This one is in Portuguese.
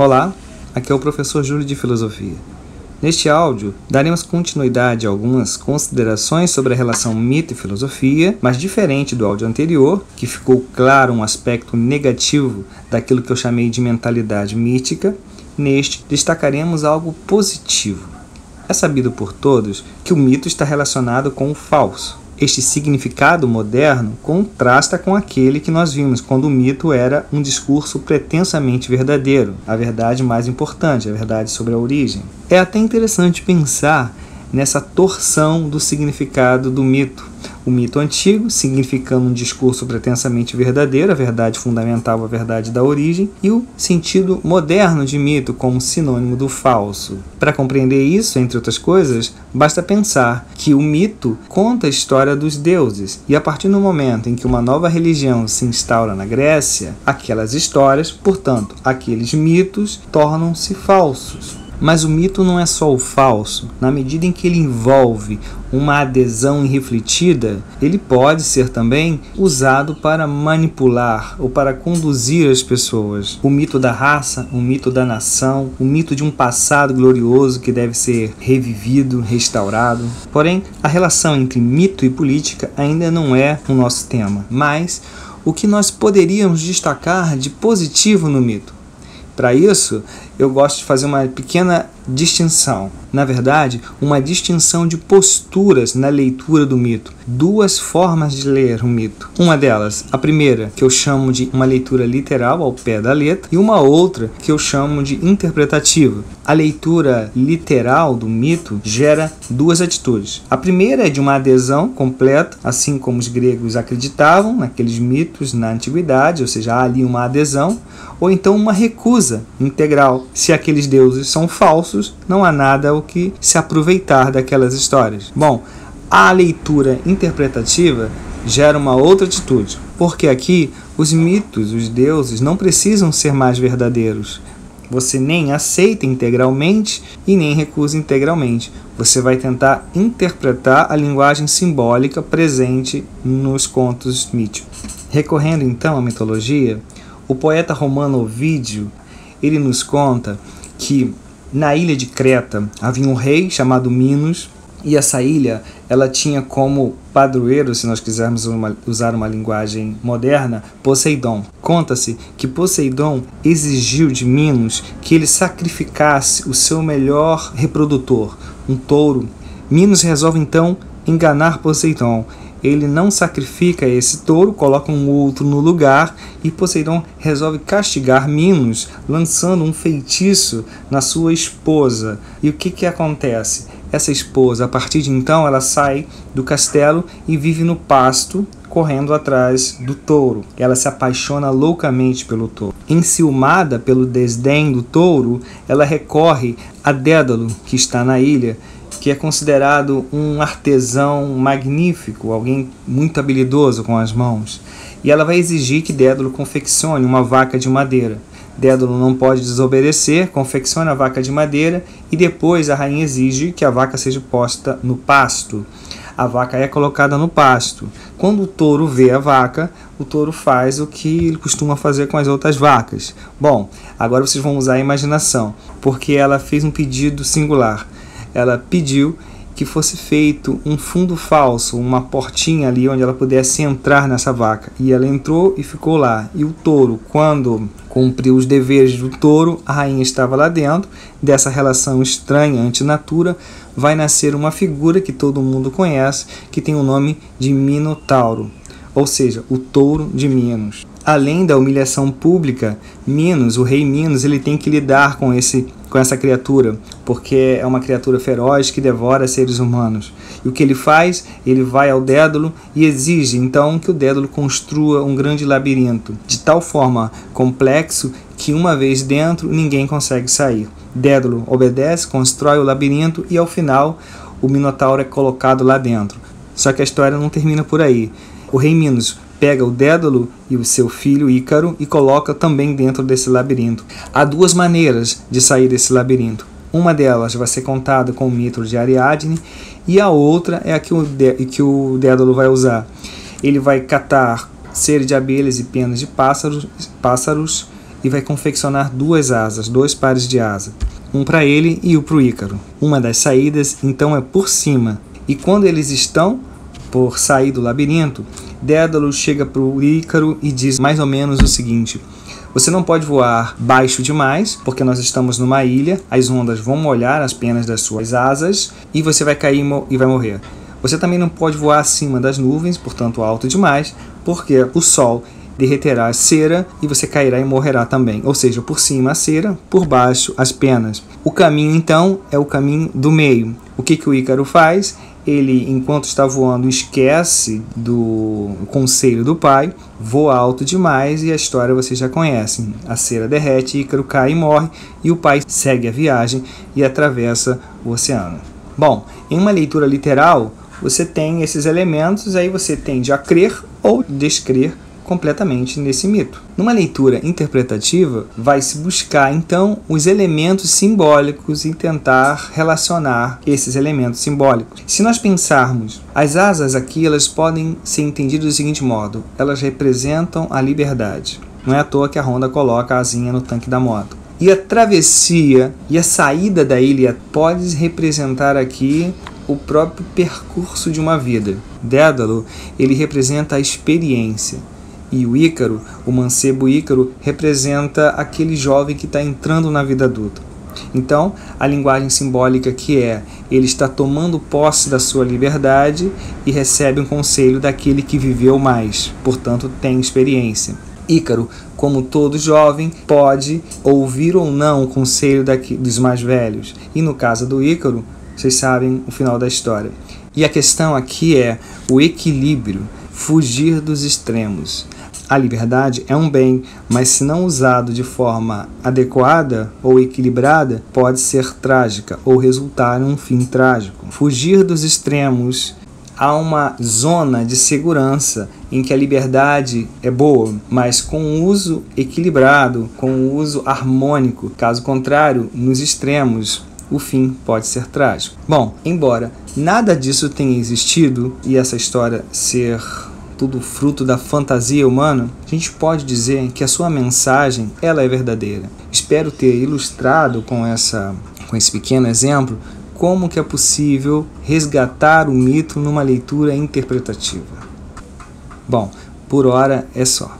Olá, aqui é o professor Júlio de Filosofia. Neste áudio, daremos continuidade a algumas considerações sobre a relação mito e filosofia, mas diferente do áudio anterior, que ficou claro um aspecto negativo daquilo que eu chamei de mentalidade mítica, neste destacaremos algo positivo. É sabido por todos que o mito está relacionado com o falso. Este significado moderno contrasta com aquele que nós vimos quando o mito era um discurso pretensamente verdadeiro, a verdade mais importante, a verdade sobre a origem. É até interessante pensar nessa torção do significado do mito. O mito antigo, significando um discurso pretensamente verdadeiro, a verdade fundamental, a verdade da origem, e o sentido moderno de mito como sinônimo do falso. Para compreender isso, entre outras coisas, basta pensar que o mito conta a história dos deuses, e a partir do momento em que uma nova religião se instaura na Grécia, aquelas histórias, portanto, aqueles mitos, tornam-se falsos. Mas o mito não é só o falso. Na medida em que ele envolve uma adesão irrefletida, ele pode ser também usado para manipular ou para conduzir as pessoas. O mito da raça, o mito da nação, o mito de um passado glorioso que deve ser revivido, restaurado. Porém, a relação entre mito e política ainda não é o nosso tema. Mas o que nós poderíamos destacar de positivo no mito? Para isso, eu gosto de fazer uma pequena distinção. Na verdade, uma distinção de posturas na leitura do mito. Duas formas de ler o mito. Uma delas, a primeira, que eu chamo de uma leitura literal, ao pé da letra, e uma outra que eu chamo de interpretativa. A leitura literal do mito gera duas atitudes. A primeira é de uma adesão completa, assim como os gregos acreditavam naqueles mitos na antiguidade, ou seja, há ali uma adesão, ou então uma recusa integral. Se aqueles deuses são falsos, não há nada o que se aproveitar daquelas histórias. Bom, a leitura interpretativa gera uma outra atitude, porque aqui os mitos, os deuses, não precisam ser mais verdadeiros. Você nem aceita integralmente e nem recusa integralmente. Você vai tentar interpretar a linguagem simbólica presente nos contos míticos. Recorrendo então à mitologia, o poeta romano Ovídio, ele nos conta que na ilha de Creta havia um rei chamado Minos, e essa ilha ela tinha como padroeiro, se nós quisermos usar uma linguagem moderna, Poseidon. Conta-se que Poseidon exigiu de Minos que ele sacrificasse o seu melhor reprodutor, um touro. Minos resolve então enganar Poseidon. Ele não sacrifica esse touro, coloca um outro no lugar, e Poseidon resolve castigar Minos, lançando um feitiço na sua esposa. E o que acontece? Essa esposa, a partir de então, ela sai do castelo e vive no pasto, correndo atrás do touro. Ela se apaixona loucamente pelo touro. Enciumada pelo desdém do touro, ela recorre a Dédalo, que está na ilha, que é considerado um artesão magnífico, alguém muito habilidoso com as mãos. E ela vai exigir que Dédalo confeccione uma vaca de madeira. Dédalo não pode desobedecer, confecciona a vaca de madeira e depois a rainha exige que a vaca seja posta no pasto. A vaca é colocada no pasto. Quando o touro vê a vaca, o touro faz o que ele costuma fazer com as outras vacas. Bom, agora vocês vão usar a imaginação, porque ela fez um pedido singular. Ela pediu que fosse feito um fundo falso, uma portinha ali onde ela pudesse entrar nessa vaca. E ela entrou e ficou lá. E o touro, quando cumpriu os deveres do touro, a rainha estava lá dentro. Dessa relação estranha, antinatura, vai nascer uma figura que todo mundo conhece, que tem o nome de Minotauro, ou seja, o touro de Minos. Além da humilhação pública, Minos, o rei Minos, ele tem que lidar com essa criatura, porque é uma criatura feroz que devora seres humanos. E o que ele faz? Ele vai ao Dédalo e exige então que o Dédalo construa um grande labirinto, de tal forma complexo que uma vez dentro ninguém consegue sair. Dédalo obedece, constrói o labirinto e ao final o Minotauro é colocado lá dentro. Só que a história não termina por aí. O rei Minos pega o Dédalo e o seu filho Ícaro e coloca também dentro desse labirinto. Há duas maneiras de sair desse labirinto. Uma delas vai ser contada com o mito de Ariadne e a outra é a que o Dédalo vai usar. Ele vai catar cera de abelhas e penas de pássaros e vai confeccionar duas asas, dois pares de asa, um para ele e um para o Ícaro. Uma das saídas então é por cima, e quando eles estão por sair do labirinto, Dédalo chega para o Ícaro e diz mais ou menos o seguinte: você não pode voar baixo demais, porque nós estamos numa ilha, as ondas vão molhar as penas das suas asas e você vai cair e vai morrer. Você também não pode voar acima das nuvens, portanto alto demais, porque o sol derreterá a cera e você cairá e morrerá também. Ou seja, por cima a cera, por baixo as penas. O caminho então é o caminho do meio. O que o Ícaro faz? Ele, enquanto está voando, esquece do conselho do pai, voa alto demais e a história vocês já conhecem. A cera derrete, Ícaro cai e morre e o pai segue a viagem e atravessa o oceano. Bom, em uma leitura literal, você tem esses elementos, aí você tende a crer ou descrer completamente nesse mito. Numa leitura interpretativa, vai se buscar então os elementos simbólicos e tentar relacionar esses elementos simbólicos. Se nós pensarmos, as asas aqui elas podem ser entendidas do seguinte modo: elas representam a liberdade. Não é à toa que a Honda coloca a asinha no tanque da moto. E a travessia e a saída da ilha pode representar aqui o próprio percurso de uma vida. Dédalo, ele representa a experiência. E o Ícaro, o mancebo Ícaro, representa aquele jovem que está entrando na vida adulta. Então, a linguagem simbólica que é, ele está tomando posse da sua liberdade e recebe um conselho daquele que viveu mais, portanto tem experiência. Ícaro, como todo jovem, pode ouvir ou não o conselho dos mais velhos. E no caso do Ícaro, vocês sabem o final da história. E a questão aqui é o equilíbrio, fugir dos extremos. A liberdade é um bem, mas se não usado de forma adequada ou equilibrada, pode ser trágica ou resultar em um fim trágico. Fugir dos extremos, há uma zona de segurança em que a liberdade é boa, mas com o uso equilibrado, com o uso harmônico. Caso contrário, nos extremos, o fim pode ser trágico. Bom, embora nada disso tenha existido e essa história ser tudo fruto da fantasia humana, a gente pode dizer que a sua mensagem ela é verdadeira. Espero ter ilustrado com esse pequeno exemplo como que é possível resgatar o mito numa leitura interpretativa. Bom, por hora é só.